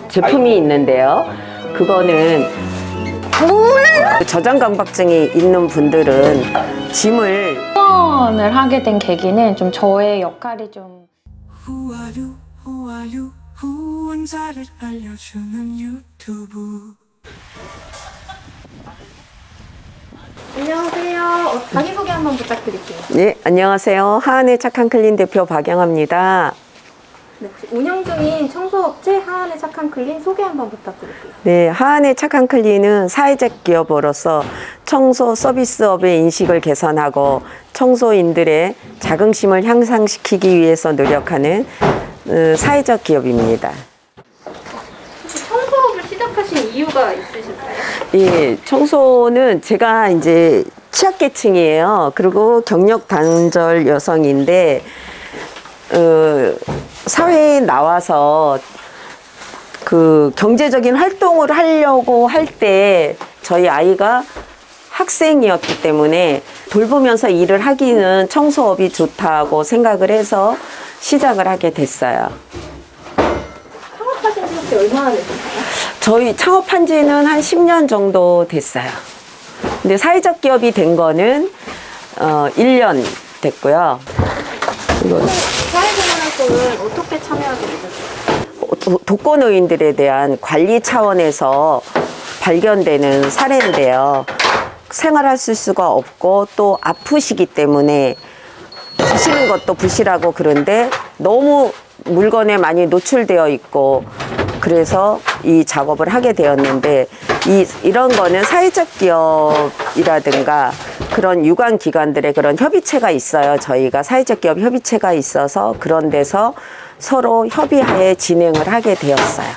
제품이 있는데요. 그거는 저장 강박증이 있는 분들은 짐을 후원을 하게 된 계기는 좀 저의 역할이 좀 후원자를 알려주는 유튜브. 안녕하세요. 자기소개 한번 부탁드릴게요. 네, 안녕하세요. 하은의 착한 클린 대표 박영아입니다. 네, 운영 중인 청소업체 하은의 착한 클린 소개 한번 부탁드릴게요. 네, 하은의 착한 클린은 사회적 기업으로서 청소 서비스업의 인식을 개선하고 청소인들의 자긍심을 향상시키기 위해서 노력하는 사회적 기업입니다. 청소업을 시작하신 이유가 있으실까요? 예, 청소는 제가 이제 취약계층이에요. 그리고 경력 단절 여성인데 사회에 나와서 그 경제적인 활동을 하려고 할 때 저희 아이가 학생이었기 때문에 돌보면서 일을 하기는 청소업이 좋다고 생각을 해서 시작을 하게 됐어요. 창업하신 지 혹시 얼마나 되셨나요? 저희 창업한 지는 한 10년 정도 됐어요. 근데 사회적 기업이 된 거는 1년 됐고요. 이건 사회생활학교를 어떻게 참여하게 되셨어요? 독거노인들에 대한 관리 차원에서 발견되는 사례인데요. 생활하실 수가 없고 또 아프시기 때문에 드시는 것도 부실하고 그런데 너무 물건에 많이 노출되어 있고 그래서 이 작업을 하게 되었는데 이런 거는 사회적 기업이라든가 그런 유관기관들의 그런 협의체가 있어요. 저희가 사회적 기업 협의체가 있어서 그런 데서 서로 협의하에 진행을 하게 되었어요.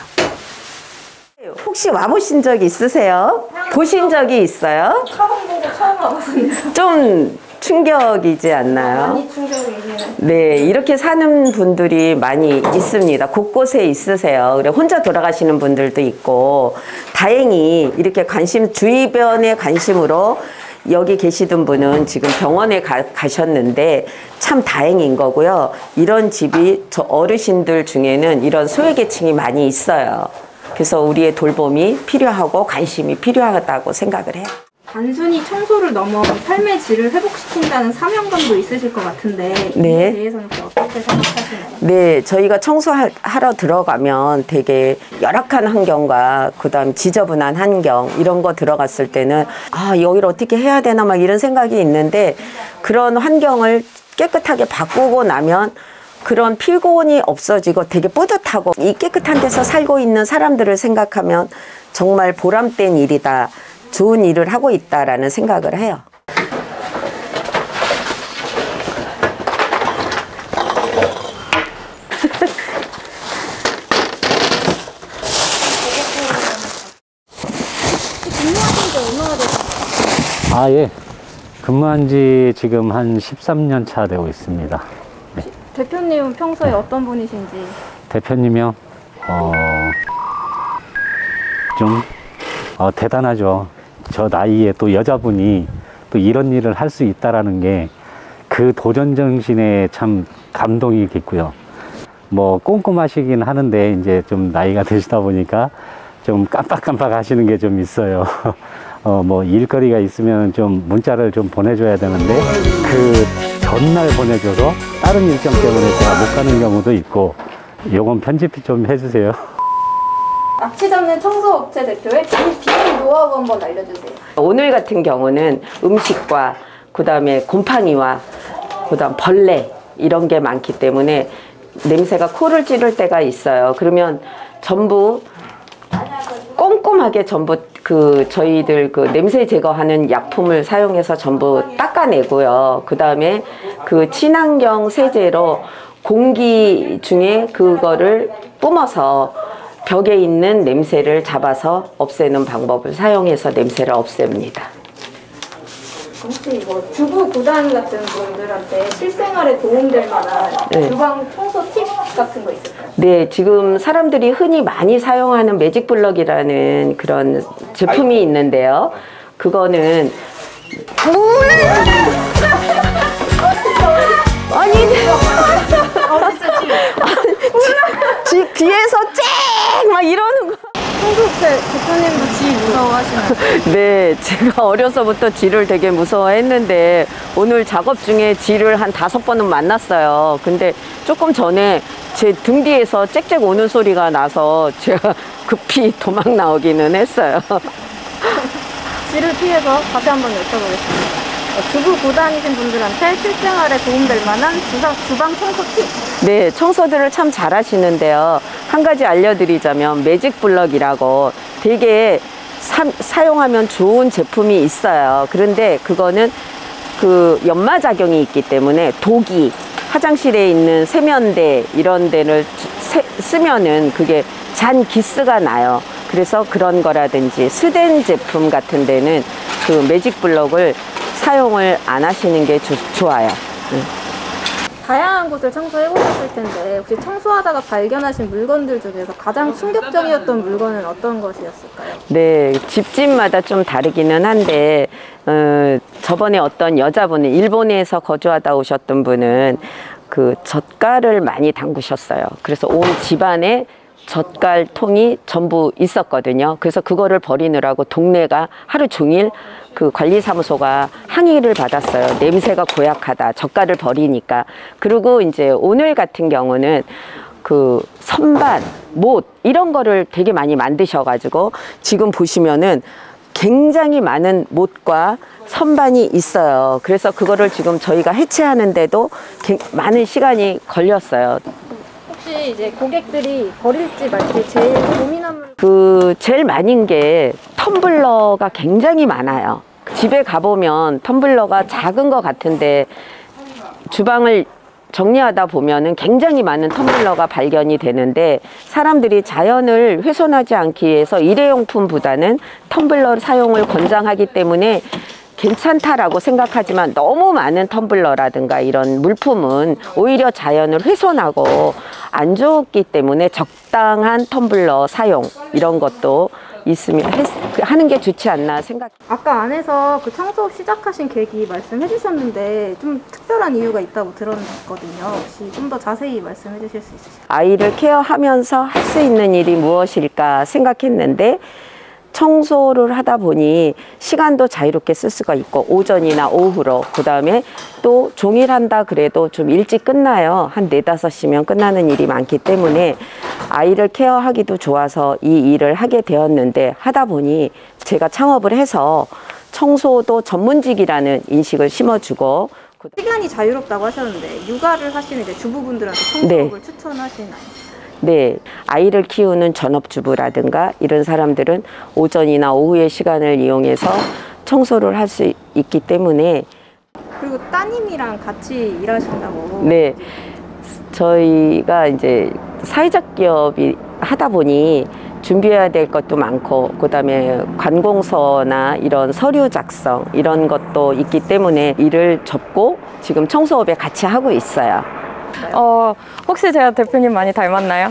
혹시 와보신 적 있으세요? 보신 적이 있어요? 처음 보고 처음 와봤습니다. 좀 충격이지 않나요? 많이 충격이네요. 네, 이렇게 사는 분들이 많이 있습니다. 곳곳에 있으세요. 그래 혼자 돌아가시는 분들도 있고 다행히 이렇게 주변의 관심으로 여기 계시던 분은 지금 병원에 가셨는데 참 다행인 거고요. 이런 집이 저 어르신들 중에는 이런 소외계층이 많이 있어요. 그래서 우리의 돌봄이 필요하고 관심이 필요하다고 생각을 해요. 단순히 청소를 넘어 삶의 질을 회복시킨다는 사명감도 있으실 것 같은데 네. 이에 대해서는 어떻게 생각하시나요? 네, 저희가 청소하러 들어가면 되게 열악한 환경과 그다음 지저분한 환경 이런 거 들어갔을 때는 아 여기를 어떻게 해야 되나 막 이런 생각이 있는데 그런 환경을 깨끗하게 바꾸고 나면 그런 피곤이 없어지고 되게 뿌듯하고 이 깨끗한 데서 살고 있는 사람들을 생각하면 정말 보람된 일이다. 좋은 일을 하고 있다라는 생각을 해요. 근무하신 지 얼마나 되셨나요? 아, 예. 근무한 지 지금 한 13년 차 되고 있습니다. 네. 대표님은 평소에 어떤 분이신지? 대표님이요? 대단하죠. 저 나이에 또 여자분이 또 이런 일을 할 수 있다라는 게 그 도전 정신에 참 감동이 깊고요. 뭐 꼼꼼하시긴 하는데 이제 좀 나이가 드시다 보니까 좀 깜빡깜빡 하시는 게 좀 있어요. 뭐 일거리가 있으면 좀 문자를 좀 보내줘야 되는데 그 전날 보내줘서 다른 일정 때문에 제가 못 가는 경우도 있고 요건 편집 좀 해주세요. 악취 잡는 청소업체 대표의 비밀 노하우 한번 알려주세요. 오늘 같은 경우는 음식과 그다음에 곰팡이와 그다음 벌레 이런 게 많기 때문에 냄새가 코를 찌를 때가 있어요. 그러면 전부 꼼꼼하게 전부 저희들 냄새 제거하는 약품을 사용해서 전부 닦아내고요. 그다음에 친환경 세제로 공기 중에 그거를 뿜어서 벽에 있는 냄새를 잡아서 없애는 방법을 사용해서 냄새를 없앱니다. 혹시 뭐 주부 구단 같은 분들한테 실생활에 도움될 만한 주방 청소 팁 같은 거 있을까요? 네, 지금 사람들이 흔히 많이 사용하는 매직 블럭이라는 그런 제품이 있는데요. 그거는 아니 집 뒤에서 쨍! 막 이러는 거. 평소에 대표님도 쥐 무서워하시나요? 네, 제가 어려서부터 쥐를 되게 무서워했는데 오늘 작업 중에 쥐를 한 5번은 만났어요. 근데 조금 전에 제 등 뒤에서 짹짹 오는 소리가 나서 제가 급히 도망 나오기는 했어요. 쥐를 피해서 다시 한번 여쭤보겠습니다. 주부 고단이신 분들한테 실생활에 도움될 만한 주방 청소 팁. 네, 청소들을 참 잘하시는데요. 한 가지 알려드리자면 매직 블럭이라고 되게 사용하면 좋은 제품이 있어요. 그런데 그거는 그 연마작용이 있기 때문에 독이 화장실에 있는 세면대 이런 데를 쓰면은 그게 잔 기스가 나요. 그래서 그런 거라든지 스덴 제품 같은 데는 그 매직 블럭을 사용을 안 하시는 게 좋아요. 다양한 곳을 청소해 보셨을 텐데 혹시 청소하다가 발견하신 물건들 중에서 가장 충격적이었던 물건은 어떤 것이었을까요? 네, 집집마다 좀 다르기는 한데 저번에 어떤 여자분이 일본에서 거주하다 오셨던 분은 그 젓갈을 많이 담그셨어요. 그래서 온 집안에 젓갈통이 전부 있었거든요. 그래서 그거를 버리느라고 동네가 하루 종일 그 관리사무소가 항의를 받았어요. 냄새가 고약하다. 젓갈을 버리니까. 그리고 이제 오늘 같은 경우는 그 선반, 못 이런 거를 되게 많이 만드셔가지고 지금 보시면은 굉장히 많은 못과 선반이 있어요. 그래서 그거를 지금 저희가 해체하는데도 많은 시간이 걸렸어요. 혹시 이제 고객들이 버릴지 말지 제일 고민한 물건 그 제일 많은 게 텀블러가 굉장히 많아요. 집에 가보면 텀블러가 작은 것 같은데 주방을 정리하다 보면은 굉장히 많은 텀블러가 발견이 되는데 사람들이 자연을 훼손하지 않기 위해서 일회용품보다는 텀블러 사용을 권장하기 때문에 괜찮다라고 생각하지만 너무 많은 텀블러라든가 이런 물품은 오히려 자연을 훼손하고 안 좋기 때문에 적당한 텀블러 사용 이런 것도 있으면 하는 게 좋지 않나 생각. 아까 안에서 그 청소 시작하신 계기 말씀해 주셨는데 좀 특별한 이유가 있다고 들었거든요. 혹시 좀 더 자세히 말씀해 주실 수 있으실까요? 아이를 케어하면서 할 수 있는 일이 무엇일까 생각했는데 청소를 하다 보니 시간도 자유롭게 쓸 수가 있고 오전이나 오후로 그다음에 또 종일 한다 그래도 좀 일찍 끝나요. 한 4, 5시면 끝나는 일이 많기 때문에 아이를 케어하기도 좋아서 이 일을 하게 되었는데 하다 보니 제가 창업을 해서 청소도 전문직이라는 인식을 심어주고 시간이 자유롭다고 하셨는데 육아를 하시는 이제 주부분들한테 청소업을 추천하시나요? 네, 아이를 키우는 전업주부라든가 이런 사람들은 오전이나 오후의 시간을 이용해서 청소를 할 수 있기 때문에. 그리고 따님이랑 같이 일하신다고. 네, 저희가 이제 사회적 기업이 하다 보니 준비해야 될 것도 많고 그다음에 관공서나 이런 서류 작성 이런 것도 있기 때문에 일을 접고 지금 청소업에 같이 하고 있어요. 혹시 제가 대표님 많이 닮았나요?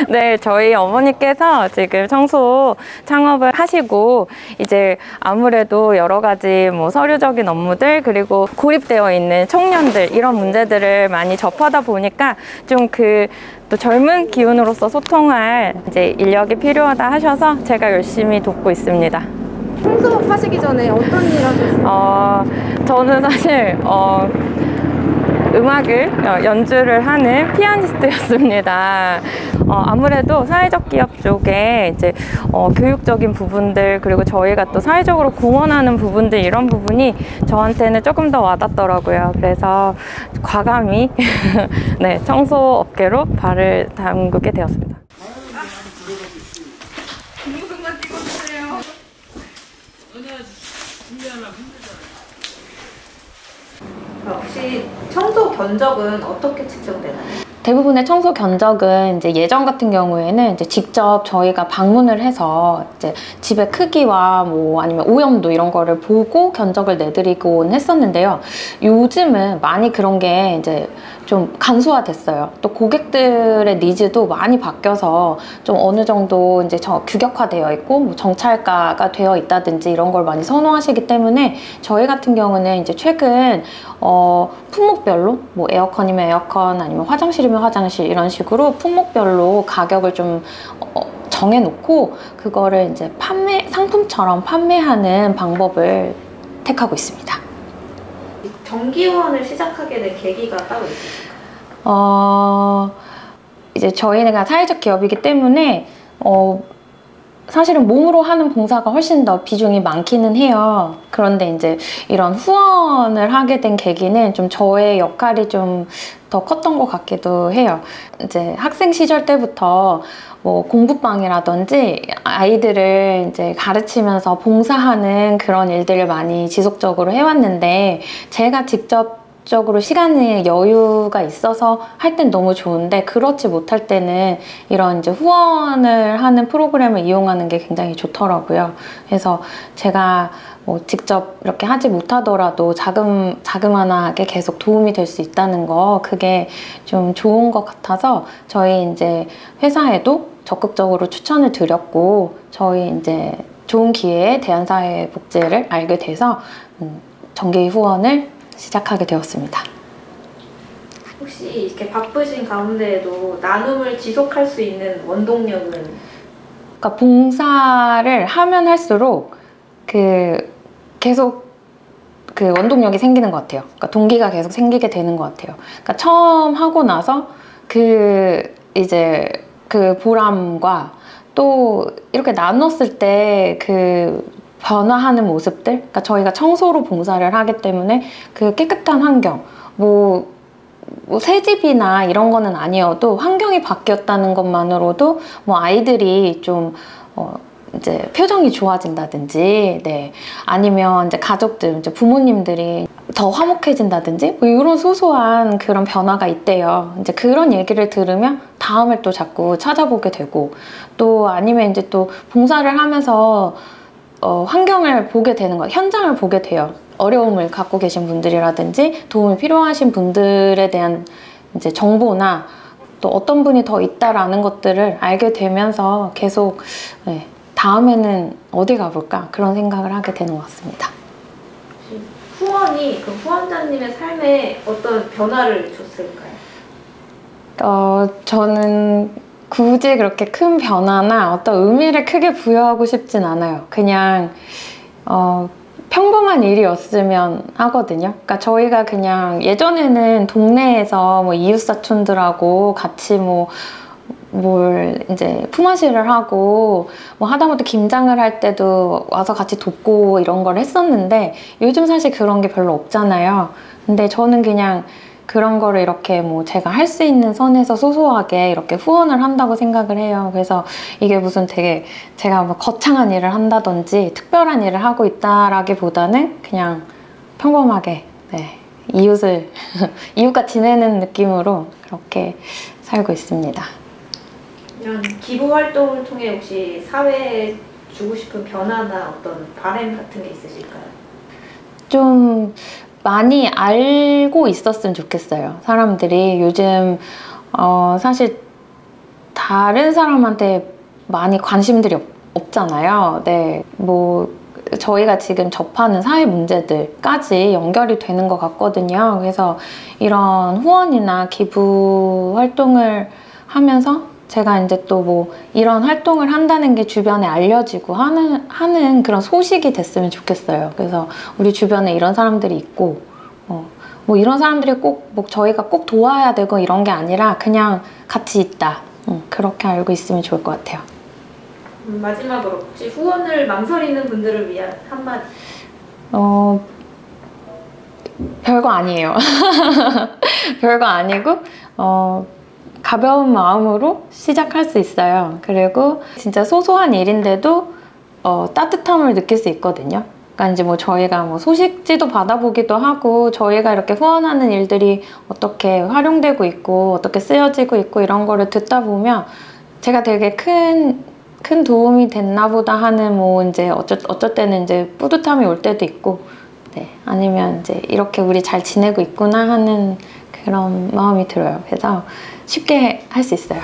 네, 저희 어머니께서 지금 청소 창업을 하시고 이제 아무래도 여러 가지 뭐 서류적인 업무들 그리고 고립되어 있는 청년들 이런 문제들을 많이 접하다 보니까 좀 또 젊은 기운으로서 소통할 이제 인력이 필요하다 하셔서 제가 열심히 돕고 있습니다. 청소업 하시기 전에 어떤 일 하셨어요? 저는 사실 음악을 연주를 하는 피아니스트였습니다. 아무래도 사회적 기업 쪽에 이제 교육적인 부분들 그리고 저희가 또 사회적으로 공헌하는 부분들 이런 부분이 저한테는 조금 더 와닿더라고요. 그래서 과감히 네, 청소 업계로 발을 담그게 되었습니다. 혹시 청소 견적은 어떻게 측정되나요? 대부분의 청소 견적은 이제 예전 같은 경우에는 이제 직접 저희가 방문을 해서 이제 집의 크기와 뭐 아니면 오염도 이런 거를 보고 견적을 내드리곤 했었는데요. 요즘은 많이 그런 게 이제 좀 간소화됐어요. 또 고객들의 니즈도 많이 바뀌어서 좀 어느 정도 이제 규격화되어 있고 뭐 정찰가가 되어 있다든지 이런 걸 많이 선호하시기 때문에 저희 같은 경우는 이제 최근 품목별로 뭐 에어컨이면 에어컨 아니면 화장실이면 소규모 화장실 이런 식으로 품목별로 가격을 좀 정해놓고 그거를 이제 상품처럼 판매하는 방법을 택하고 있습니다. 정기후원을 시작하게 된 계기가 따로 있으실까요? 이제 저희가 사회적 기업이기 때문에 사실은 몸으로 하는 봉사가 훨씬 더 비중이 많기는 해요. 그런데 이제 이런 후원을 하게 된 계기는 좀 저의 역할이 좀 더 컸던 것 같기도 해요. 이제 학생 시절 때부터 뭐 공부방이라든지 아이들을 이제 가르치면서 봉사하는 그런 일들을 많이 지속적으로 해왔는데 제가 직접적으로 시간의 여유가 있어서 할 땐 너무 좋은데 그렇지 못할 때는 이런 이제 후원을 하는 프로그램을 이용하는 게 굉장히 좋더라고요. 그래서 제가 뭐 직접 이렇게 하지 못하더라도 자그마하게 계속 도움이 될 수 있다는 거 그게 좀 좋은 것 같아서 저희 이제 회사에도 적극적으로 추천을 드렸고 저희 이제 좋은 기회에 대한사회복지를 알게 돼서 정기 후원을 시작하게 되었습니다. 혹시 이렇게 바쁘신 가운데에도 나눔을 지속할 수 있는 원동력은? 그러니까 봉사를 하면 할수록 계속 그 원동력이 생기는 것 같아요. 그러니까 동기가 계속 생기게 되는 것 같아요. 그러니까 처음 하고 나서 이제 그 보람과 또 이렇게 나눴을 때 그 변화하는 모습들, 그러니까 저희가 청소로 봉사를 하기 때문에 그 깨끗한 환경, 뭐 새 집이나 이런 거는 아니어도 환경이 바뀌었다는 것만으로도 뭐 아이들이 좀 이제 표정이 좋아진다든지, 네, 아니면 이제 가족들, 이제 부모님들이 더 화목해진다든지, 뭐 이런 소소한 그런 변화가 있대요. 이제 그런 얘기를 들으면 다음에 또 자꾸 찾아보게 되고, 또 아니면 이제 또 봉사를 하면서 환경을 보게 되는 거예요. 현장을 보게 돼요. 어려움을 갖고 계신 분들이라든지 도움이 필요하신 분들에 대한 이제 정보나 또 어떤 분이 더 있다라는 것들을 알게 되면서 계속 네, 다음에는 어디 가볼까 그런 생각을 하게 되는 것 같습니다. 후원이 그 후원자님의 삶에 어떤 변화를 줬을까요? 저는 굳이 그렇게 큰 변화나 어떤 의미를 크게 부여하고 싶진 않아요. 그냥 평범한 일이었으면 하거든요. 그러니까 저희가 그냥 예전에는 동네에서 뭐 이웃사촌들하고 같이 뭘 이제 품앗이를 하고 뭐 하다못해 김장을 할 때도 와서 같이 돕고 이런 걸 했었는데 요즘 사실 그런 게 별로 없잖아요. 근데 저는 그냥 그런 거를 이렇게 뭐 제가 할 수 있는 선에서 소소하게 이렇게 후원을 한다고 생각을 해요. 그래서 이게 무슨 되게 제가 뭐 거창한 일을 한다든지 특별한 일을 하고 있다라기보다는 그냥 평범하게 네, 이웃과 지내는 느낌으로 그렇게 살고 있습니다. 이런 기부 활동을 통해 혹시 사회에 주고 싶은 변화나 어떤 바람 같은 게 있으실까요? 좀 많이 알고 있었으면 좋겠어요. 사람들이 요즘 사실 다른 사람한테 많이 관심들이 없잖아요. 네, 뭐 저희가 지금 접하는 사회 문제들까지 연결이 되는 것 같거든요. 그래서 이런 후원이나 기부 활동을 하면서 제가 이제 또 뭐 이런 활동을 한다는 게 주변에 알려지고 하는 그런 소식이 됐으면 좋겠어요. 그래서 우리 주변에 이런 사람들이 있고 뭐 이런 사람들이 꼭 뭐 저희가 꼭 도와야 되고 이런 게 아니라 그냥 같이 있다. 그렇게 알고 있으면 좋을 것 같아요. 마지막으로 혹시 후원을 망설이는 분들을 위한 한마디? 별거 아니에요. 별거 아니고 가벼운 마음으로 시작할 수 있어요. 그리고 진짜 소소한 일인데도 따뜻함을 느낄 수 있거든요. 그러니까 이제 뭐 저희가 뭐 소식지도 받아보기도 하고 저희가 이렇게 후원하는 일들이 어떻게 활용되고 있고 어떻게 쓰여지고 있고 이런 거를 듣다 보면 제가 되게 큰 도움이 됐나 보다 하는 뭐 이제 어쩔 때는 이제 뿌듯함이 올 때도 있고 네, 아니면 이제 이렇게 우리 잘 지내고 있구나 하는 그런 마음이 들어요. 그래서 쉽게 할 수 있어요.